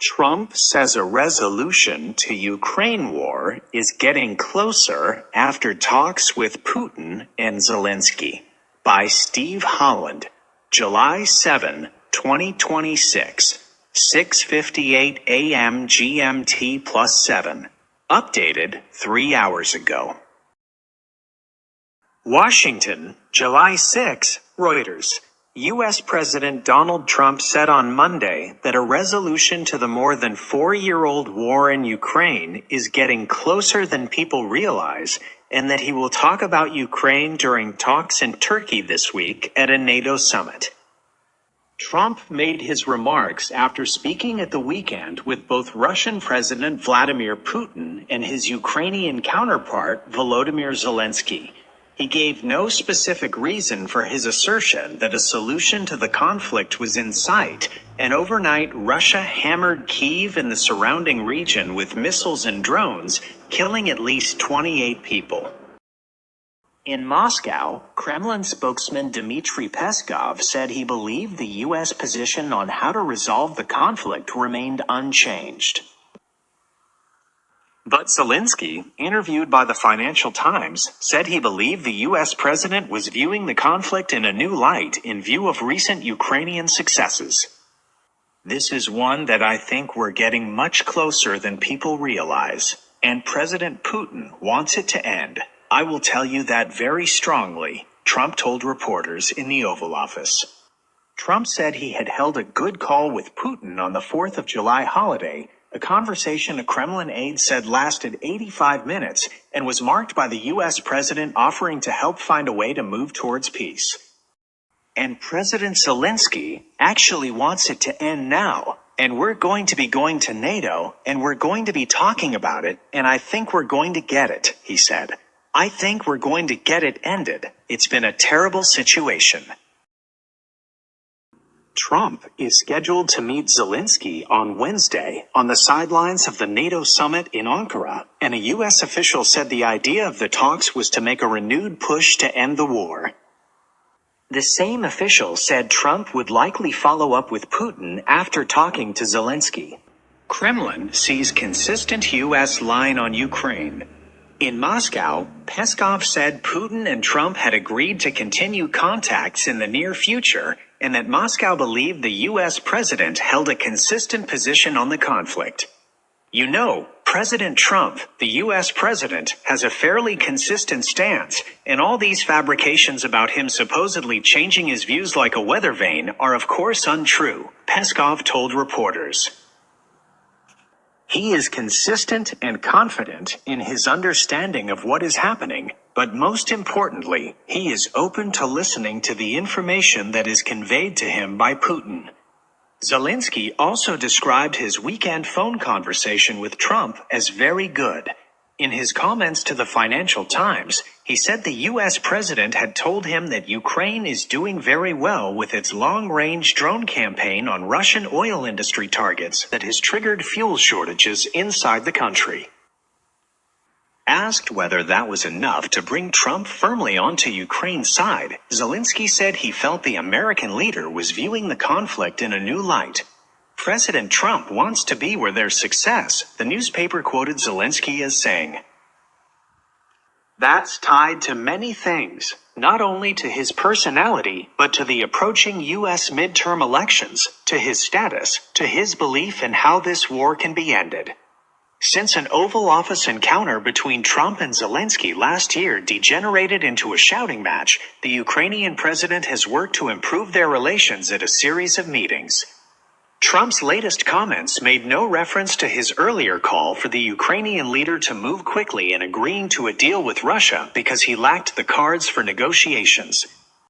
Trump says a resolution to Ukraine war is getting closer after talks with Putin and Zelensky. By Steve Holland. July 7, 2026. 6:58 a.m. GMT +7. Updated 3 hours ago. Washington, July 6, Reuters. U.S. President Donald Trump said on Monday that a resolution to the more than 4-year-old war in Ukraine is getting closer than people realize, and that he will talk about Ukraine during talks in Turkey this week at a NATO summit. Trump made his remarks after speaking at the weekend with both Russian President Vladimir Putin and his Ukrainian counterpart Volodymyr Zelensky. He gave no specific reason for his assertion that a solution to the conflict was in sight, and overnight Russia hammered Kyiv and the surrounding region with missiles and drones, killing at least 28 people. In Moscow, Kremlin spokesman Dmitry Peskov said he believed the U.S. position on how to resolve the conflict remained unchanged. But Zelensky, interviewed by the Financial Times, said he believed the U.S. president was viewing the conflict in a new light in view of recent Ukrainian successes. This is one that I think we're getting much closer than people realize, and President Putin wants it to end. I will tell you that very strongly, Trump told reporters in the Oval Office. Trump said he had held a good call with Putin on the 4th of July holiday, a conversation a Kremlin aide said lasted 85 minutes and was marked by the U.S. president offering to help find a way to move towards peace. And President Zelensky actually wants it to end now, and we're going to be going to NATO, and we're going to be talking about it, and I think we're going to get it, he said. I think we're going to get it ended. It's been a terrible situation. Trump is scheduled to meet Zelensky on Wednesday on the sidelines of the NATO summit in Ankara, and a U.S. official said the idea of the talks was to make a renewed push to end the war. The same official said Trump would likely follow up with Putin after talking to Zelensky. Kremlin sees consistent U.S. line on Ukraine. In Moscow, Peskov said Putin and Trump had agreed to continue contacts in the near future, and that Moscow believed the U.S. president held a consistent position on the conflict. You know, President Trump, the U.S. president, has a fairly consistent stance, and all these fabrications about him supposedly changing his views like a weather vane are of course untrue, Peskov told reporters. He is consistent and confident in his understanding of what is happening, but most importantly, he is open to listening to the information that is conveyed to him by Putin. Zelensky also described his weekend phone conversation with Trump as very good. In his comments to the Financial Times, he said the U.S. president had told him that Ukraine is doing very well with its long-range drone campaign on Russian oil industry targets that has triggered fuel shortages inside the country. Asked whether that was enough to bring Trump firmly onto Ukraine's side, Zelensky said he felt the American leader was viewing the conflict in a new light. President Trump wants to be where there's success, the newspaper quoted Zelensky as saying. That's tied to many things, not only to his personality, but to the approaching U.S. midterm elections, to his status, to his belief in how this war can be ended. Since an Oval Office encounter between Trump and Zelensky last year degenerated into a shouting match, the Ukrainian president has worked to improve their relations at a series of meetings. Trump's latest comments made no reference to his earlier call for the Ukrainian leader to move quickly in agreeing to a deal with Russia because he lacked the cards for negotiations.